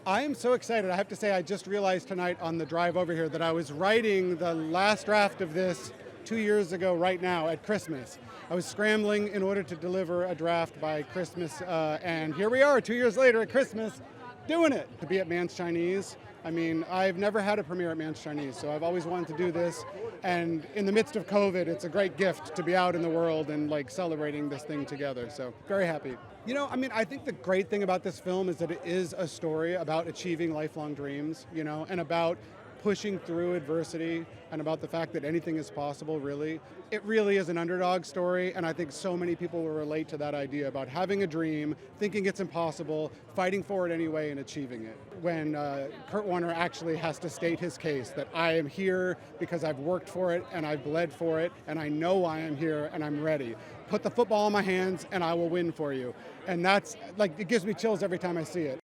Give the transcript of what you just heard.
I am so excited. I have to say, I just realized tonight on the drive over here that I was writing the last draft of this 2 years ago right now at Christmas. I was scrambling in order to deliver a draft by Christmas, and here we are 2 years later at Christmas doing it. To be at Man's Chinese, I mean, I've never had a premiere at Man's Chinese, so I've always wanted to do this. And in the midst of COVID, it's a great gift to be out in the world and like celebrating this thing together. So very happy. I think the great thing about this film is that it is a story about achieving lifelong dreams, and about pushing through adversity and about the fact that anything is possible, really. It really is an underdog story, and I think so many people will relate to that idea about having a dream, thinking it's impossible, fighting for it anyway, and achieving it. When Kurt Warner actually has to state his case that I am here because I've worked for it, and I've bled for it, and I know why I'm here, and I'm ready. Put the football in my hands, and I will win for you. And that's, like, it gives me chills every time I see it.